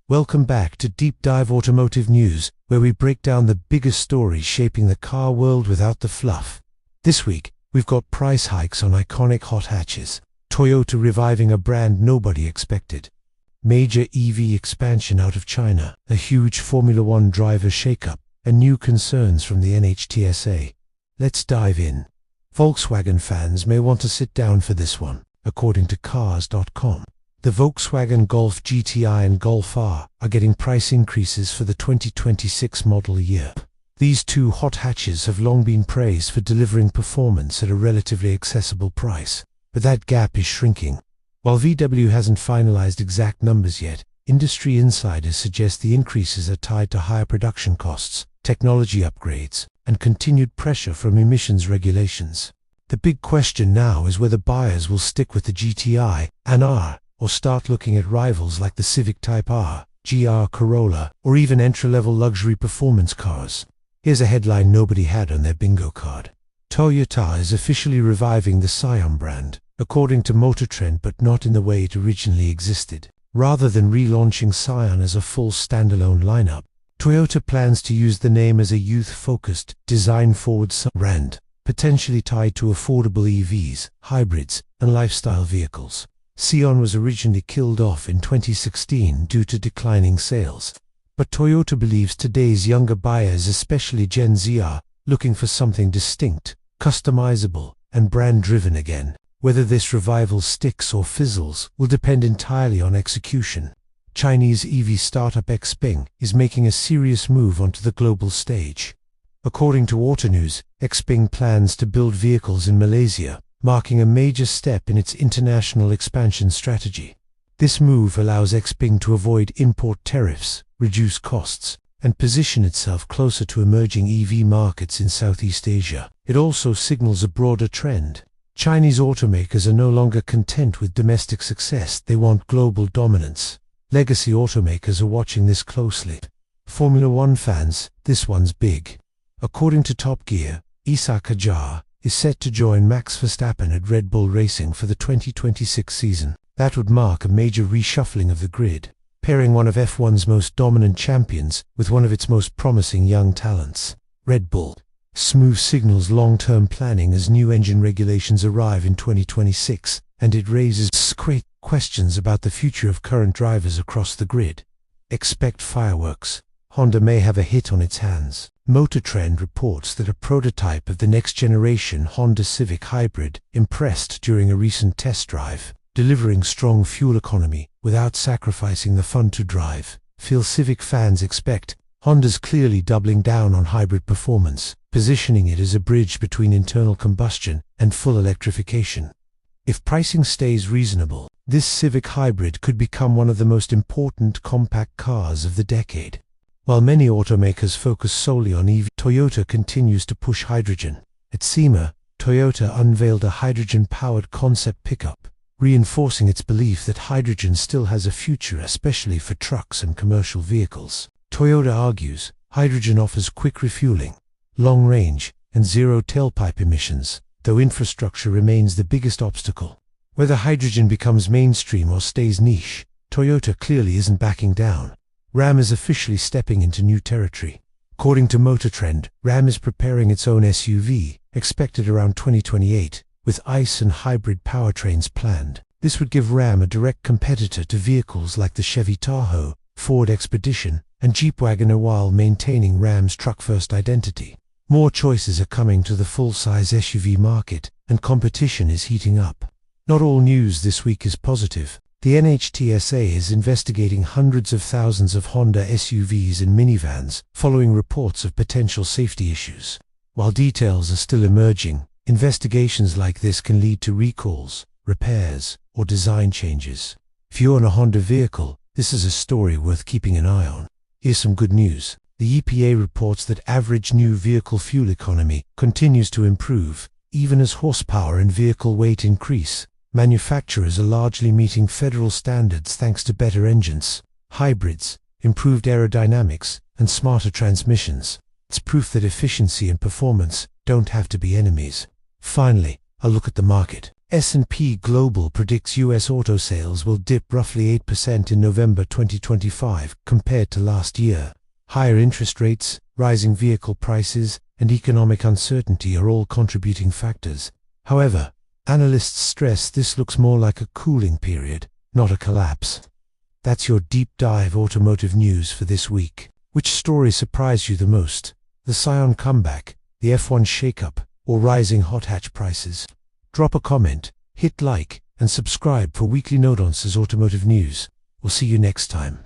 Welcome back to Deep Dive Automotive News, where we break down the biggest stories shaping the car world without the fluff. This week, we've got price hikes on iconic hot hatches, Toyota reviving a brand nobody expected, major EV expansion out of China, a huge Formula One driver shakeup, and new concerns from the NHTSA. Let's dive in. Volkswagen fans may want to sit down for this one, according to Cars.com. The Volkswagen Golf GTI and Golf R are getting price increases for the 2026 model year. These two hot hatches have long been praised for delivering performance at a relatively accessible price, but that gap is shrinking. While VW hasn't finalized exact numbers yet, industry insiders suggest the increases are tied to higher production costs, technology upgrades, and continued pressure from emissions regulations. The big question now is whether buyers will stick with the GTI and R, or start looking at rivals like the Civic Type R, GR Corolla, or even entry-level luxury performance cars. Here's a headline nobody had on their bingo card. Toyota is officially reviving the Scion brand, according to Motor Trend, but not in the way it originally existed. Rather than relaunching Scion as a full standalone lineup, Toyota plans to use the name as a youth-focused, design-forward brand, potentially tied to affordable EVs, hybrids, and lifestyle vehicles. Scion was originally killed off in 2016 due to declining sales, but Toyota believes today's younger buyers, especially Gen Z, are looking for something distinct, customizable, and brand-driven again. Whether this revival sticks or fizzles will depend entirely on execution. Chinese EV startup XPeng is making a serious move onto the global stage. According to Autonews, XPeng plans to build vehicles in Malaysia, marking a major step in its international expansion strategy. This move allows XPeng to avoid import tariffs, reduce costs, and position itself closer to emerging EV markets in Southeast Asia. It also signals a broader trend. Chinese automakers are no longer content with domestic success, they want global dominance. Legacy automakers are watching this closely. Formula One fans, this one's big. According to Top Gear, Isa Qajar is set to join Max Verstappen at Red Bull Racing for the 2026 season. That would mark a major reshuffling of the grid, pairing one of F1's most dominant champions with one of its most promising young talents. Red Bull smooth signals long-term planning as new engine regulations arrive in 2026, and it raises great questions about the future of current drivers across the grid. Expect fireworks. Honda may have a hit on its hands. Motor Trend reports that a prototype of the next-generation Honda Civic Hybrid impressed during a recent test drive, delivering strong fuel economy without sacrificing the fun to drive. Feel Civic fans expect. Honda's clearly doubling down on hybrid performance, positioning it as a bridge between internal combustion and full electrification. If pricing stays reasonable, this Civic Hybrid could become one of the most important compact cars of the decade. While many automakers focus solely on EV, Toyota continues to push hydrogen. At SEMA, Toyota unveiled a hydrogen-powered concept pickup, reinforcing its belief that hydrogen still has a future, especially for trucks and commercial vehicles. Toyota argues hydrogen offers quick refueling, long range, and zero tailpipe emissions, though infrastructure remains the biggest obstacle. Whether hydrogen becomes mainstream or stays niche, Toyota clearly isn't backing down. Ram is officially stepping into new territory. According to Motor Trend, Ram is preparing its own SUV, expected around 2028, with ICE and hybrid powertrains planned. This would give Ram a direct competitor to vehicles like the Chevy Tahoe, Ford Expedition, and Jeep Wagoneer, while maintaining Ram's truck-first identity. More choices are coming to the full-size SUV market, and competition is heating up. Not all news this week is positive. The NHTSA is investigating hundreds of thousands of Honda SUVs and minivans, following reports of potential safety issues. While details are still emerging, investigations like this can lead to recalls, repairs, or design changes. If you own a Honda vehicle, this is a story worth keeping an eye on. Here's some good news. The EPA reports that average new vehicle fuel economy continues to improve, even as horsepower and vehicle weight increase. Manufacturers are largely meeting federal standards thanks to better engines, hybrids, improved aerodynamics, and smarter transmissions. It's proof that efficiency and performance don't have to be enemies. Finally, a look at the market. S&P Global predicts US auto sales will dip roughly 8% in November 2025 compared to last year. Higher interest rates, rising vehicle prices, and economic uncertainty are all contributing factors. However, analysts stress this looks more like a cooling period, not a collapse. That's your deep dive automotive news for this week. Which story surprised you the most? The Scion comeback, the F1 shakeup, or rising hot hatch prices? Drop a comment, hit like, and subscribe for weekly Nodonce's automotive news. We'll see you next time.